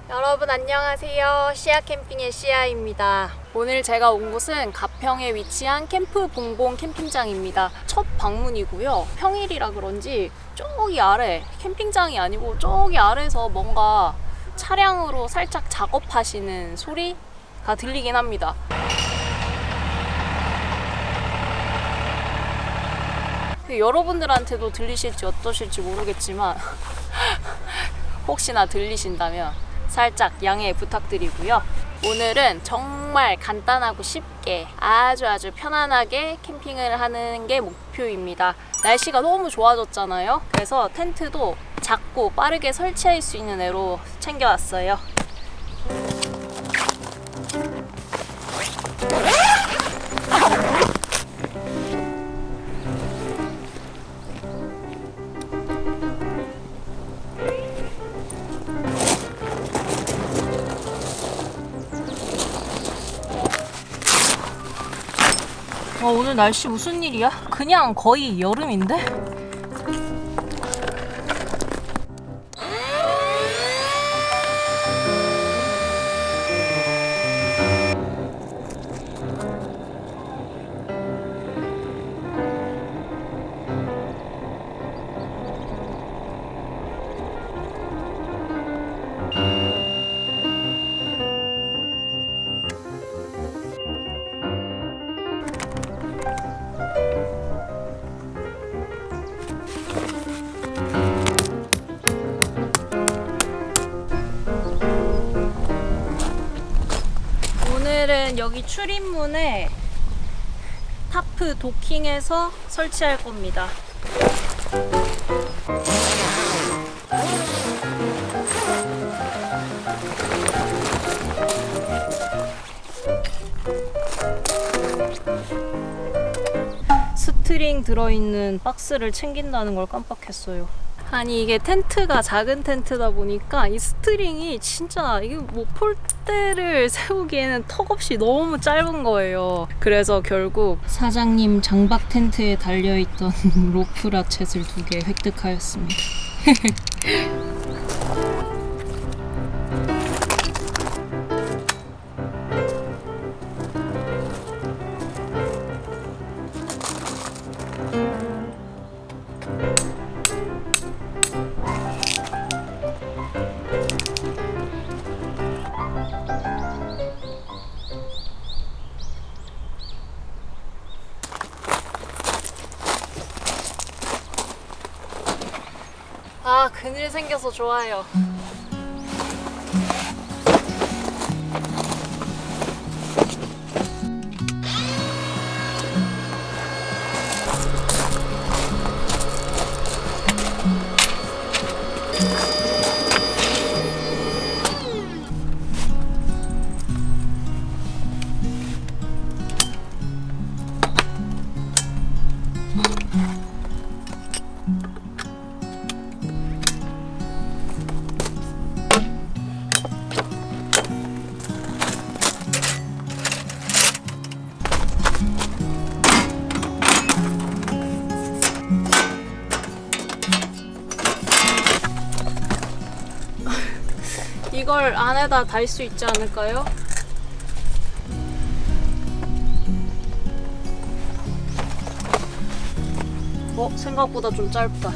여러분 안녕하세요. 시아 캠핑의 시아입니다. 오늘 제가 온 곳은 가평에 위치한 캠프 봉봉 캠핑장입니다. 첫 방문이고요. 평일이라 그런지 저기 아래, 캠핑장이 아니고 저기 아래에서 뭔가 차량으로 살짝 작업하시는 소리가 들리긴 합니다. 여러분들한테도 들리실지 어떠실지 모르겠지만 혹시나 들리신다면 살짝 양해 부탁드리고요. 오늘은 정말 간단하고 쉽게 아주 편안하게 캠핑을 하는 게 목표입니다. 날씨가 너무 좋아졌잖아요. 그래서 텐트도 작고 빠르게 설치할 수 있는 애로 챙겨왔어요. 오늘 날씨 무슨 일이야? 그냥 거의 여름인데? 오늘은 여기 출입문에 타프 도킹해서 설치할 겁니다. 스트링 들어있는 박스를 챙긴다는 걸 깜빡했어요. 아니 이게 텐트가 작은 텐트다 보니까 이 스트링이 진짜 이게 뭐 폴대를 세우기에는 턱없이 너무 짧은 거예요. 그래서 결국 사장님 장박 텐트에 달려있던 로프 라쳇을 2개 획득하였습니다. 아, 그늘 생겨서 좋아요. 이걸 안에다 달 수 있지 않을까요? 생각보다 좀 짧다.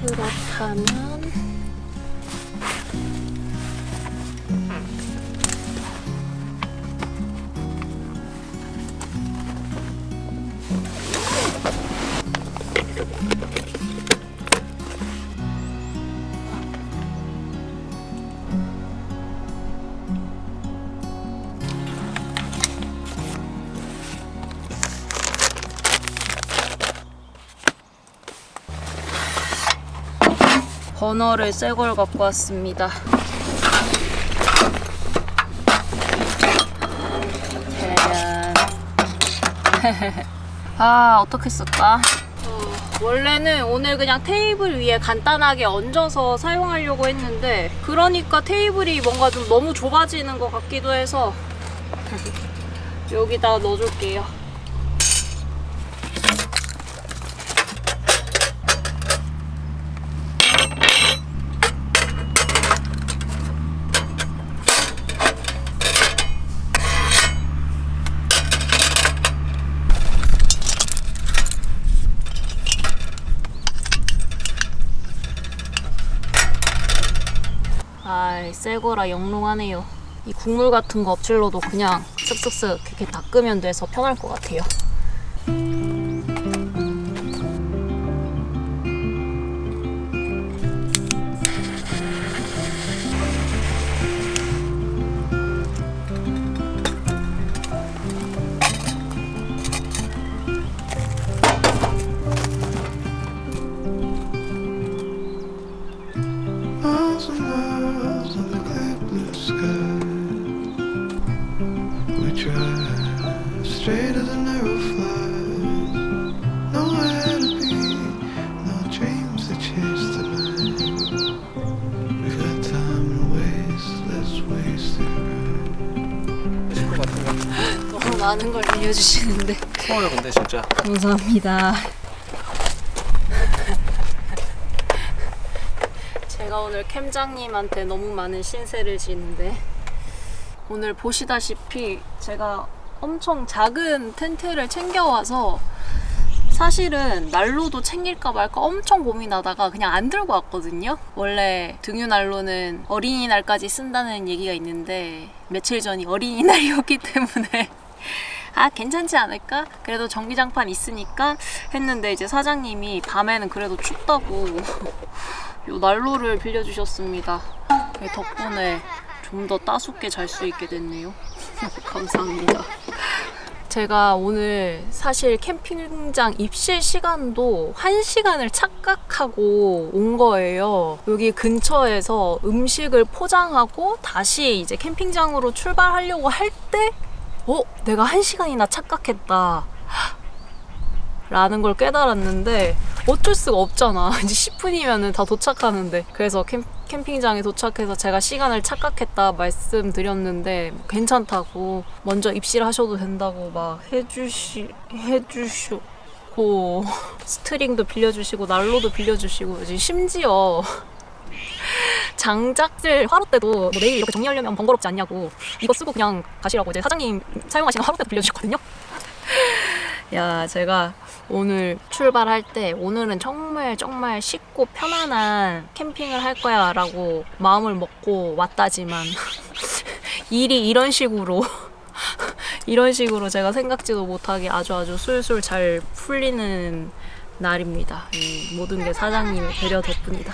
그렇다면 버너를 새 걸 갖고 왔습니다. 짜잔. 아, 어떻게 쓸까? 원래는 오늘 그냥 테이블 위에 간단하게 얹어서 사용하려고 했는데 그러니까 테이블이 뭔가 좀 너무 좁아지는 것 같기도 해서 여기다 넣어줄게요. 아이, 새거라 영롱하네요. 이 국물 같은 거 엎질러도 그냥 쓱쓱쓱 이렇게 닦으면 돼서 편할 것 같아요. Miles and miles of the clear blue sky. We drive straight as an arrow flies. Nowhere to be, no dreams to chase tonight. We've got time to waste, let's waste it right. 너무 많은 걸 알려주시는데 서울에 근데 진짜 감사합니다. 제가 오늘 캠장님한테 너무 많은 신세를 지는데 오늘 보시다시피 제가 엄청 작은 텐트를 챙겨와서 사실은 난로도 챙길까 말까 엄청 고민하다가 그냥 안 들고 왔거든요. 원래 등유 난로는 어린이날까지 쓴다는 얘기가 있는데 며칠 전이 어린이날이었기 때문에 아, 괜찮지 않을까? 그래도 전기장판 있으니까 했는데 이제 사장님이 밤에는 그래도 춥다고 요 난로를 빌려주셨습니다. 덕분에 좀 더 따숩게 잘 수 있게 됐네요. 감사합니다. 제가 오늘 사실 캠핑장 입실 시간도 1시간을 착각하고 온 거예요. 여기 근처에서 음식을 포장하고 다시 이제 캠핑장으로 출발하려고 할 때 내가 1시간이나 착각했다 라는 걸 깨달았는데 어쩔 수가 없잖아. 이제 10분이면 다 도착하는데. 그래서 캠핑장에 도착해서 제가 시간을 착각했다 말씀드렸는데 괜찮다고 먼저 입실하셔도 된다고 막 해주시고 스트링도 빌려주시고 난로도 빌려주시고 심지어 장작들 화롯대도 뭐 내일 이렇게 정리하려면 번거롭지 않냐고 이거 쓰고 그냥 가시라고 이제 사장님 사용하시는 화롯대도 빌려주셨거든요. 야, 제가 오늘 출발할 때 오늘은 정말 쉽고 편안한 캠핑을 할 거야 라고 마음을 먹고 왔다지만 일이 이런 식으로 제가 생각지도 못하게 아주 술술 잘 풀리는 날입니다. 이 모든 게 사장님의 배려 덕분이다.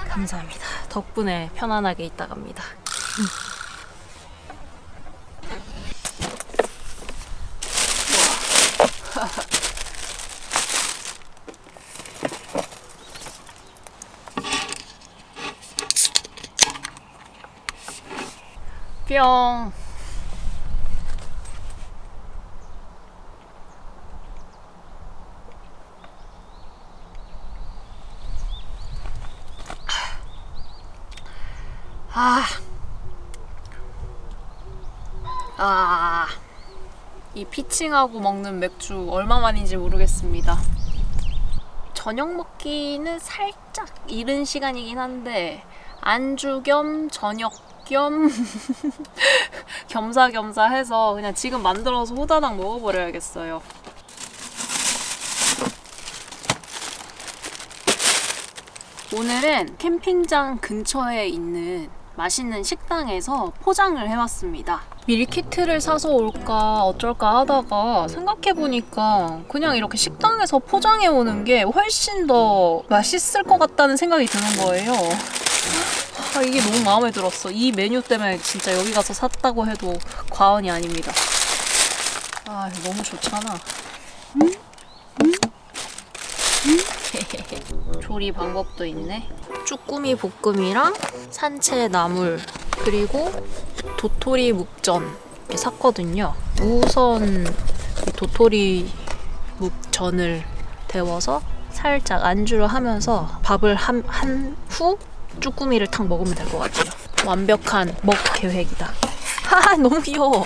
감사합니다. 덕분에 편안하게 있다 갑니다. 뿅. 이 피칭하고 먹는 맥주 얼마만인지 모르겠습니다. 저녁 먹기는 살짝 이른 시간이긴 한데 안주 겸 저녁 겸 겸사겸사 해서 그냥 지금 만들어서 호다닥 먹어버려야겠어요. 오늘은 캠핑장 근처에 있는 맛있는 식당에서 포장을 해왔습니다. 밀키트를 사서 올까 어쩔까 하다가 생각해보니까 그냥 이렇게 식당에서 포장해 오는 게 훨씬 더 맛있을 것 같다는 생각이 드는 거예요. 이게 너무 마음에 들었어. 이 메뉴 때문에 진짜 여기 가서 샀다고 해도 과언이 아닙니다. 너무 좋잖아. 조리 방법도 있네. 쭈꾸미 볶음이랑 산채 나물 그리고 도토리 묵전 이렇게 샀거든요. 우선 이 도토리 묵전을 데워서 살짝 안주를 하면서 밥을 한 후 쭈꾸미를 탁 먹으면 될 것 같아요. 완벽한 먹 계획이다. 하하 너무 귀여워.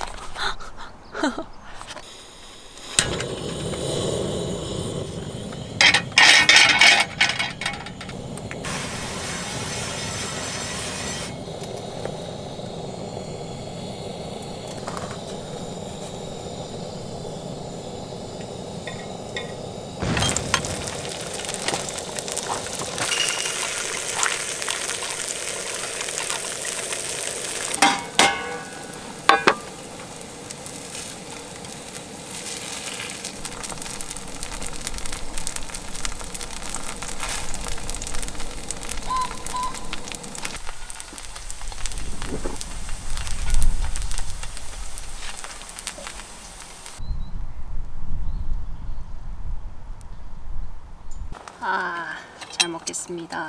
잘 먹겠습니다.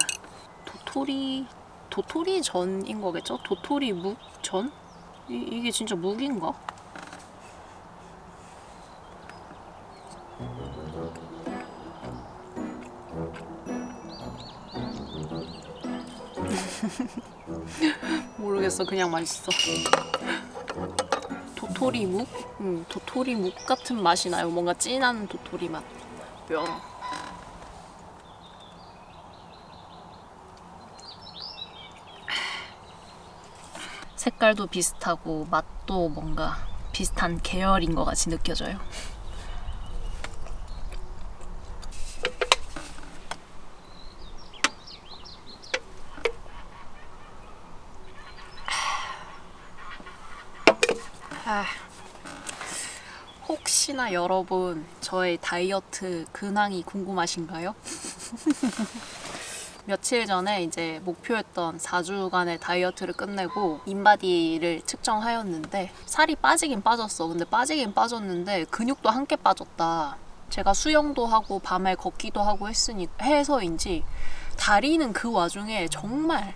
도토리 전인 거겠죠? 도토리 묵 전? 이게 진짜 묵인가? 모르겠어. 그냥 맛있어. 도토리 묵? 도토리 묵 같은 맛이 나요. 뭔가 진한 도토리 맛. 뿅. 색깔도 비슷하고 맛도 뭔가 비슷한 계열인 것 같이 느껴져요. 혹시나 여러분 저의 다이어트 근황이 궁금하신가요? 며칠 전에 이제 목표였던 4주간의 다이어트를 끝내고 인바디를 측정하였는데 살이 빠지긴 빠졌어. 근데 빠지긴 빠졌는데 근육도 함께 빠졌다. 제가 수영도 하고 밤에 걷기도 하고 해서인지 다리는 그 와중에 정말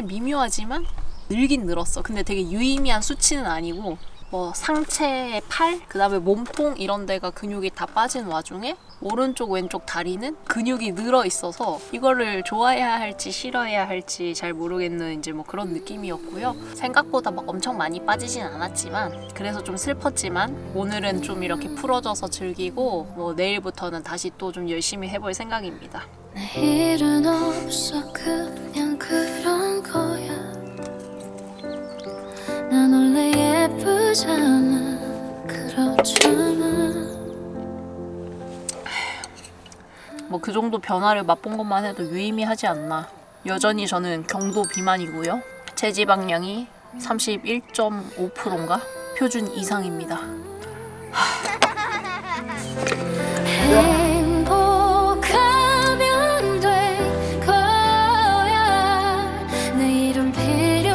미묘하지만 늘긴 늘었어. 근데 되게 유의미한 수치는 아니고 뭐 상체, 팔, 그 다음에 몸통 이런 데가 근육이 다 빠진 와중에 오른쪽 왼쪽 다리는 근육이 늘어 있어서 이거를 좋아해야 할지 싫어해야 할지 잘 모르겠는 이제 뭐 그런 느낌이었고요. 생각보다 막 엄청 많이 빠지진 않았지만 그래서 좀 슬펐지만 오늘은 좀 이렇게 풀어져서 즐기고 뭐 내일부터는 다시 또 좀 열심히 해볼 생각입니다. 내일은 없어 그냥 그런 거야. 난 원래 예쁘잖아. 그렇잖아. 뭐 그 정도 변화를 맛본 것만 해도 유의미하지 않나. 여전히 저는 경도 비만이고요. 체지방량이 31.5%인가? 표준 이상입니다. 행복하면 될 거야. 내일은 필요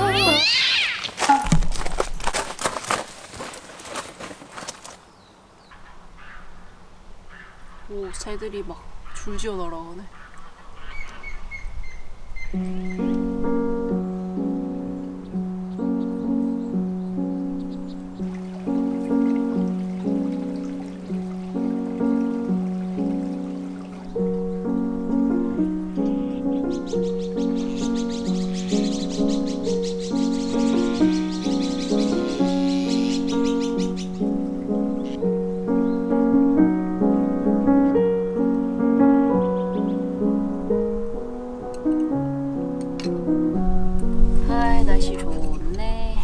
오, 새들이 막 줄지어 날아가네. 날씨 좋네.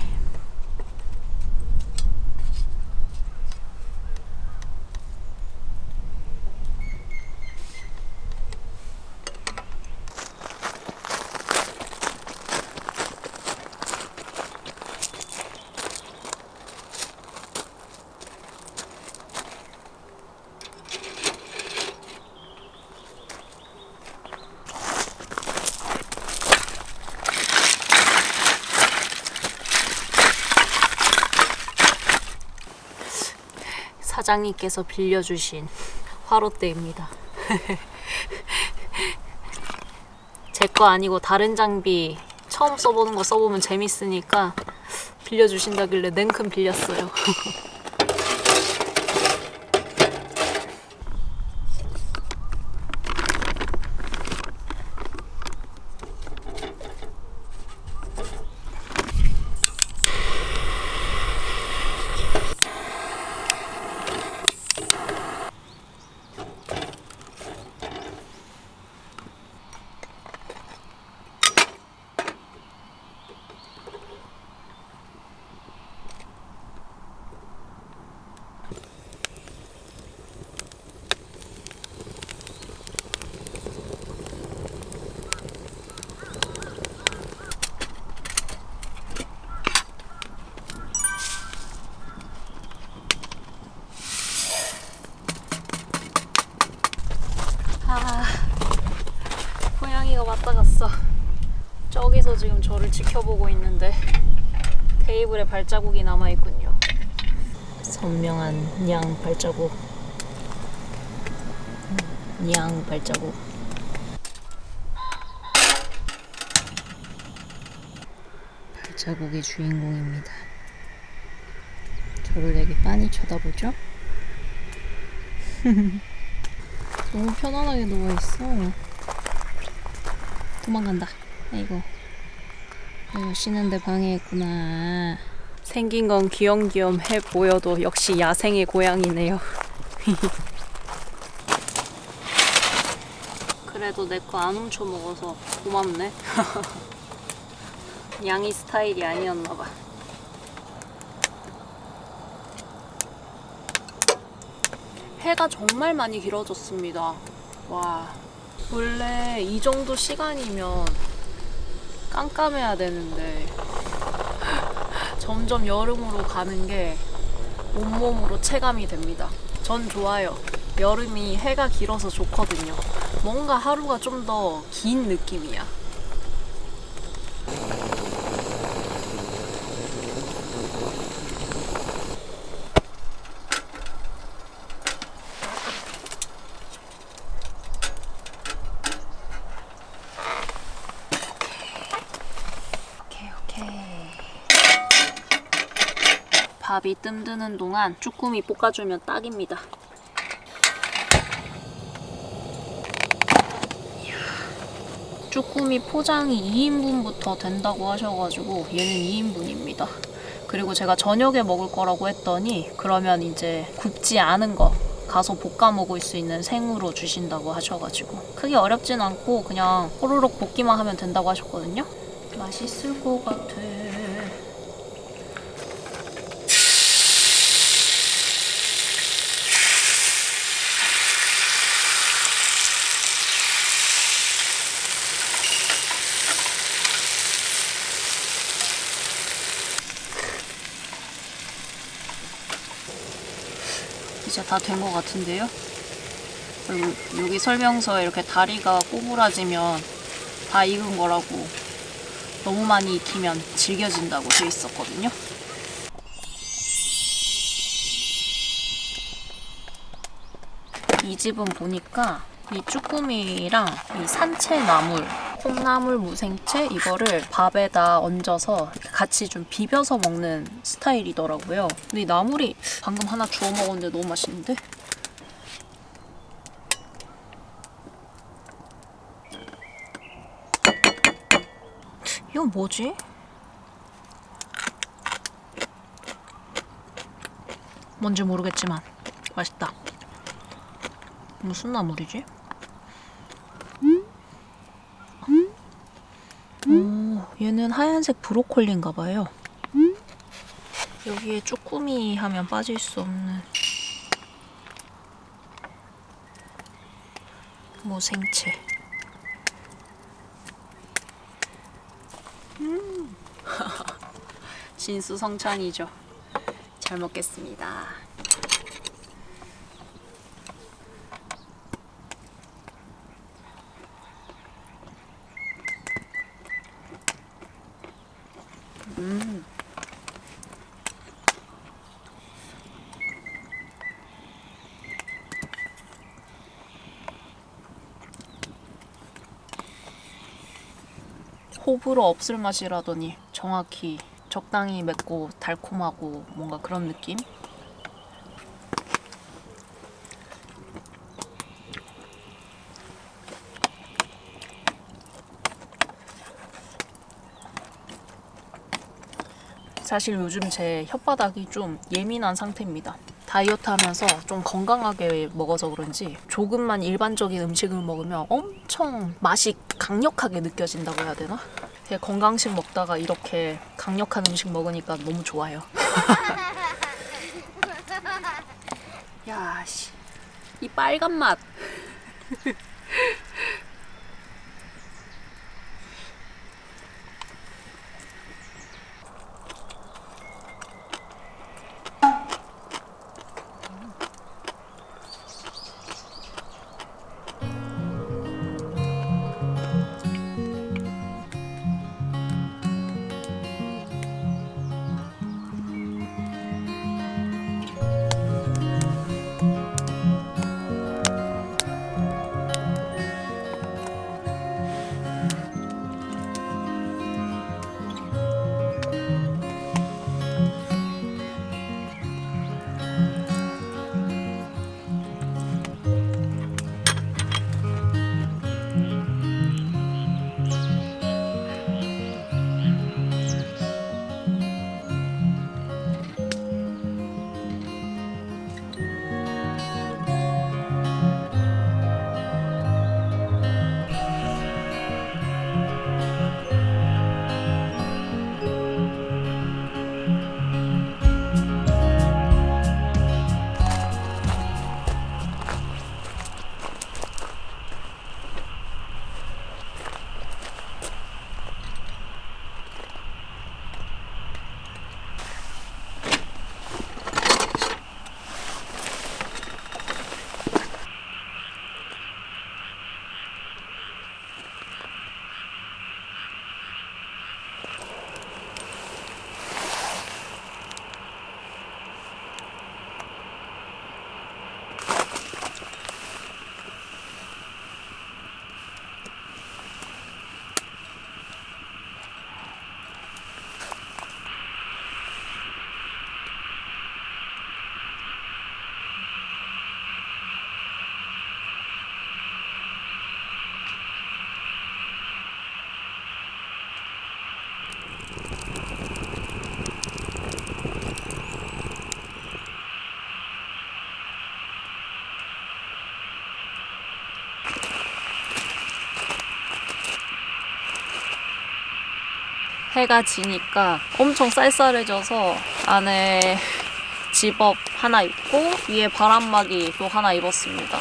사장님께서 빌려주신 화롯대입니다. 제 거 아니고 다른 장비 처음 써보는 거 써보면 재밌으니까 빌려주신다길래 냉큼 빌렸어요. 고양이가 왔다 갔어. 저기서 지금 저를 지켜보고 있는데 테이블에 발자국이 남아있군요. 선명한 양 발자국. 양 발자국. 발자국이 주인공입니다. 저를 되게 빤히 쳐다보죠? 너무 편안하게 누워있어. 도망간다. 아이고. 쉬는데 방해했구나. 생긴 건 귀염귀염해 보여도 역시 야생의 고양이네요. 그래도 내 거 안 훔쳐 먹어서 고맙네. 양이 스타일이 아니었나봐. 해가 정말 많이 길어졌습니다. 와. 원래 이 정도 시간이면 깜깜해야 되는데 점점 여름으로 가는 게 온몸으로 체감이 됩니다. 전 좋아요. 여름이 해가 길어서 좋거든요. 뭔가 하루가 좀 더 긴 느낌이야. 밥이 뜸드는 동안 쭈꾸미 볶아주면 딱입니다. 쭈꾸미 포장이 2인분부터 된다고 하셔가지고 얘는 2인분입니다. 그리고 제가 저녁에 먹을 거라고 했더니 그러면 이제 굽지 않은 거 가서 볶아 먹을 수 있는 생으로 주신다고 하셔가지고 크게 어렵진 않고 그냥 호로록 볶기만 하면 된다고 하셨거든요. 맛있을 것 같아. 이제 다 된 것 같은데요? 그리고 여기 설명서에 이렇게 다리가 꼬부라지면 다 익은 거라고, 너무 많이 익히면 질겨진다고 돼 있었거든요. 이 집은 보니까 이 쭈꾸미랑 이 산채나물, 콩나물, 무생채 이거를 밥에다 얹어서 같이 좀 비벼서 먹는 스타일이더라고요. 근데 이 나물이 방금 하나 주워 먹었는데 너무 맛있는데? 이건 뭐지? 뭔지 모르겠지만 맛있다. 무슨 나물이지? 오, 얘는 하얀색 브로콜리인가봐요. 여기에 쭈꾸미 하면 빠질 수 없는 무생채. 진수성찬이죠. 잘 먹겠습니다. 호불호 없을 맛이라더니 정확히 적당히 맵고 달콤하고 뭔가 그런 느낌? 사실 요즘 제 혓바닥이 좀 예민한 상태입니다. 다이어트 하면서 좀 건강하게 먹어서 그런지 조금만 일반적인 음식을 먹으면 엄청 맛이 강력하게 느껴진다고 해야 되나? 되게 건강식 먹다가 이렇게 강력한 음식 먹으니까 너무 좋아요. 야, 씨. 이 빨간 맛. 해가 지니까 엄청 쌀쌀해져서 안에 집업 하나 입고 위에 바람막이 또 하나 입었습니다.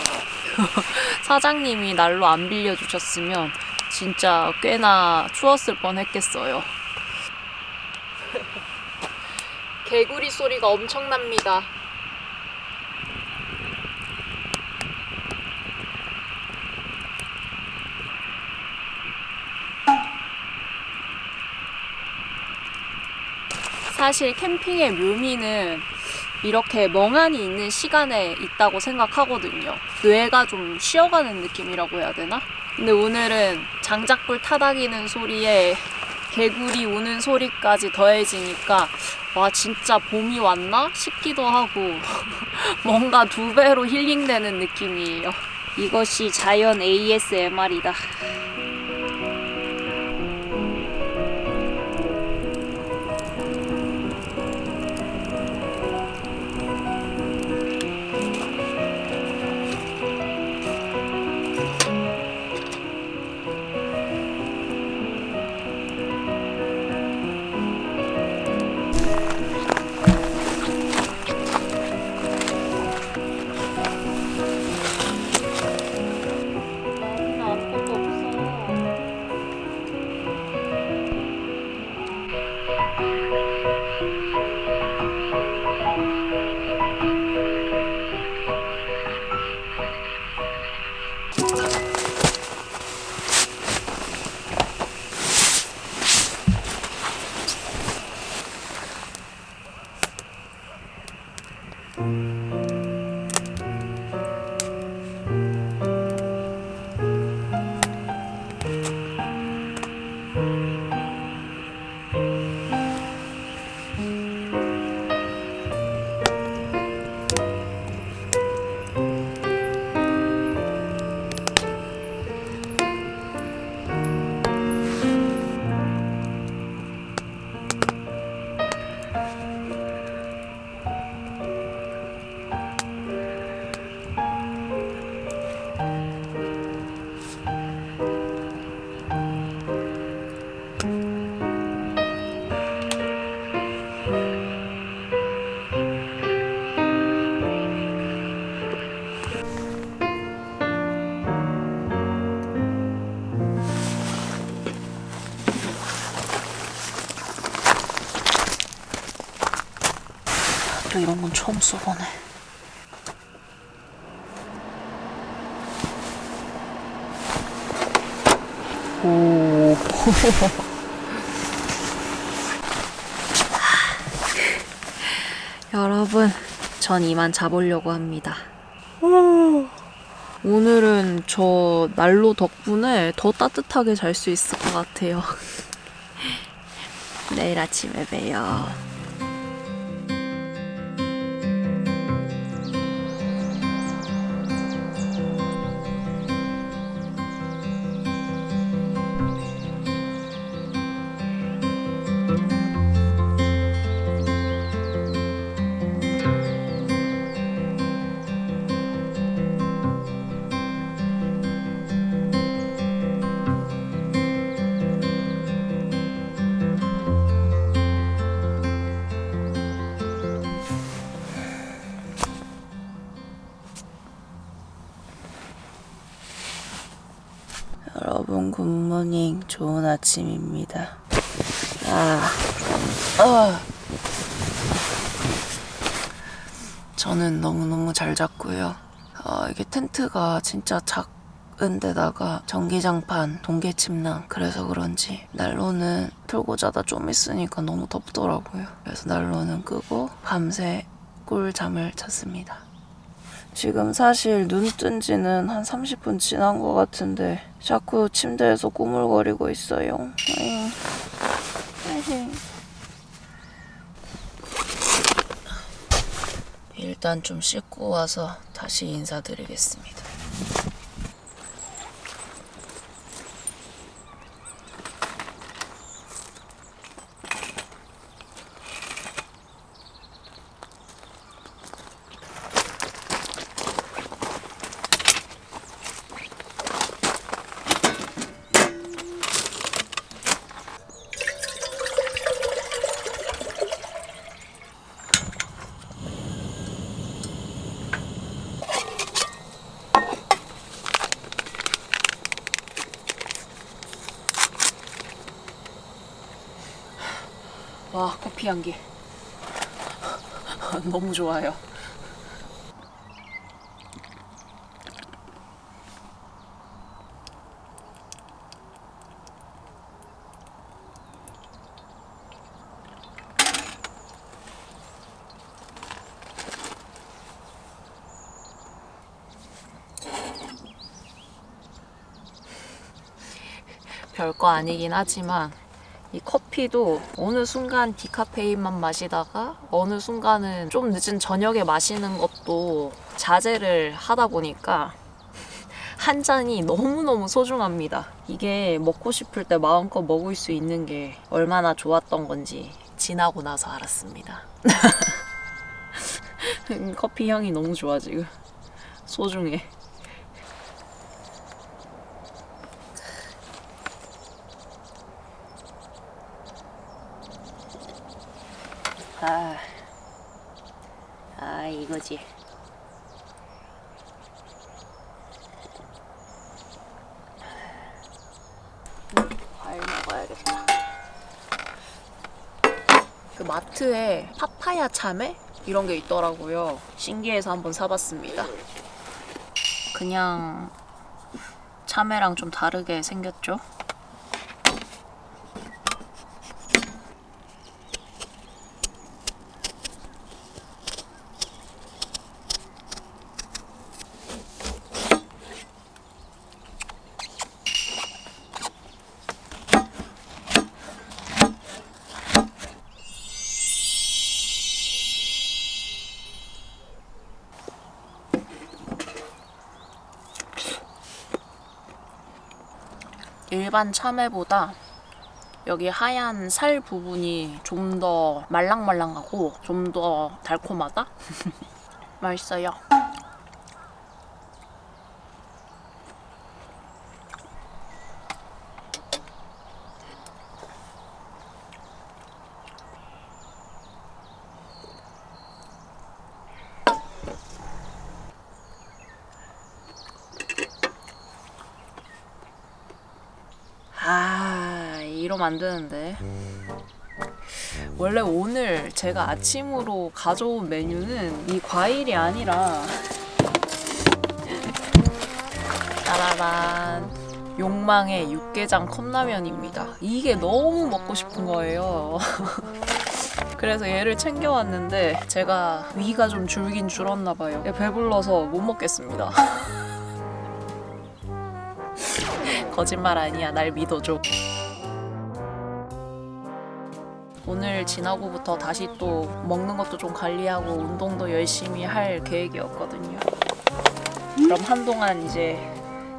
사장님이 난로 안 빌려주셨으면 진짜 꽤나 추웠을 뻔했겠어요. 개구리 소리가 엄청납니다. 사실 캠핑의 묘미는 이렇게 멍하니 있는 시간에 있다고 생각하거든요. 뇌가 좀 쉬어가는 느낌이라고 해야 되나? 근데 오늘은 장작불 타닥이는 소리에 개구리 우는 소리까지 더해지니까 와 진짜 봄이 왔나 싶기도 하고 뭔가 2배로 힐링되는 느낌이에요. 이것이 자연 ASMR이다. 이런 건 처음 써보네. 오. 여러분, 전 이만 자보려고 합니다. 오늘은 저 난로 덕분에 더 따뜻하게 잘 수 있을 것 같아요. 내일 아침에 봬요. 여러분 굿모닝, 좋은 아침입니다. 저는 너무너무 잘 잤고요. 이게 텐트가 진짜 작은 데다가 전기장판, 동계침낭, 그래서 그런지 난로는 틀고 자다 좀 있으니까 너무 덥더라고요. 그래서 난로는 끄고 밤새 꿀잠을 잤습니다. 지금 사실 눈 뜬 지는 한 30분 지난 것 같은데 자꾸 침대에서 꾸물거리고 있어요. 일단 좀 씻고 와서 다시 인사드리겠습니다. 와, 커피 향기 너무 좋아요. 별거 아니긴 하지만 이 커피도 어느 순간 디카페인만 마시다가 어느 순간은 좀 늦은 저녁에 마시는 것도 자제를 하다 보니까 한 잔이 너무너무 소중합니다. 이게 먹고 싶을 때 마음껏 먹을 수 있는 게 얼마나 좋았던 건지 지나고 나서 알았습니다. 커피 향이 너무 좋아 지금. 소중해. 이거지. 과일 먹어야겠다. 그 마트에 파파야 참외? 이런 게 있더라고요. 신기해서 한번 사봤습니다. 그냥 참외랑 좀 다르게 생겼죠? 일반 참외보다 여기 하얀 살 부분이 좀 더 말랑말랑하고 좀 더 달콤하다? 맛있어요. 이러면 안 되는데. 원래 오늘 제가 아침으로 가져온 메뉴는 이 과일이 아니라 따라란 욕망의 육개장 컵라면입니다. 이게 너무 먹고 싶은 거예요. 그래서 얘를 챙겨왔는데 제가 위가 좀 줄긴 줄었나 봐요. 배불러서 못 먹겠습니다. 거짓말 아니야. 날 믿어줘. 오늘 지나고부터 다시 또 먹는 것도 좀 관리하고 운동도 열심히 할 계획이었거든요. 그럼 한동안 이제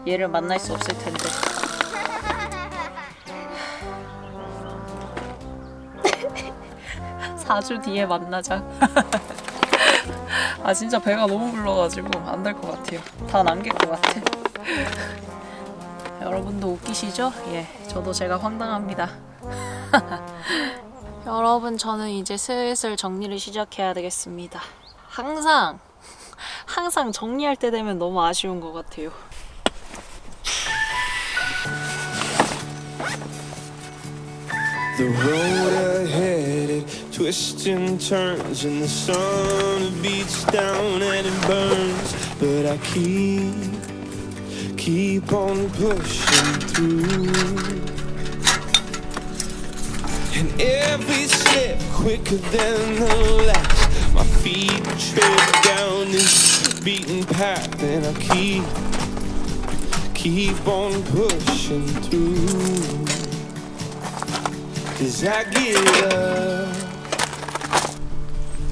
얘를 만날 수 없을 텐데. 4주 뒤에 만나자. 아 진짜 배가 너무 불러가지고 안 될 것 같아요. 다 남길 것 같아. 여러분도 웃기시죠? 예, 저도 제가 황당합니다. 여러분, 저는 이제 슬슬 정리를 시작해야 되겠습니다. 항상 정리할 때 되면 너무 아쉬운 것 같아요. The road ahead, it twists and turns, and the sun beats down and it burns. But I keep on pushing through. And every step quicker than the last. My feet tread down this beaten path, and I keep on pushing through. 'Cause I get up,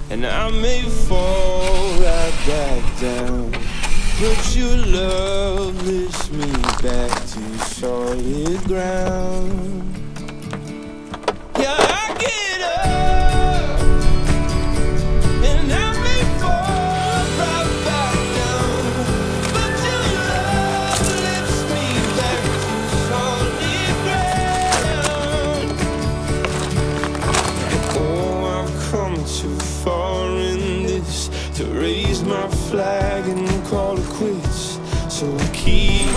and I may fall right back down, but your love lifts me back to solid ground. Yeah, I get up, and I may fall right back down, but your love lifts me back to solid ground. Oh, I've come too far in this to raise my flag and call it quits. So I keep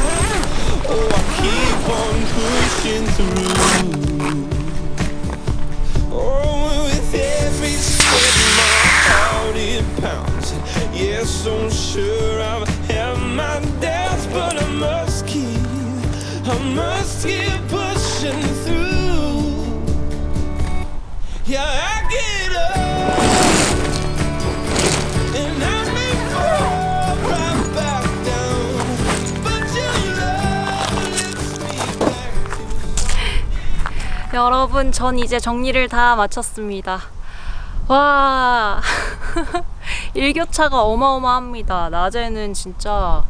on pushing through. Oh, with every step my heart it pounds. Yes, so sure I've had my doubts, but I must keep pushing through. Yeah, I get up, and I may fall right back down, but your love lifts me back. 여러분, 전 이제 정리를 다 마쳤습니다. 와, 일교차가 어마어마합니다. 낮에는 진짜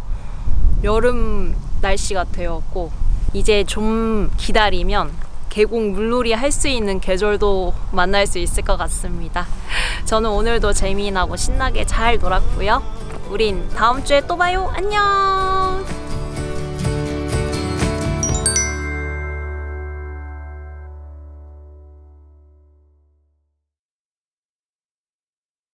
여름 날씨 같아요. 꼭 이제 좀 기다리면 계곡 물놀이 할 수 있는 계절도 만날 수 있을 것 같습니다. 저는 오늘도 재미나고 신나게 잘 놀았고요. 우린 다음 주에 또 봐요. 안녕.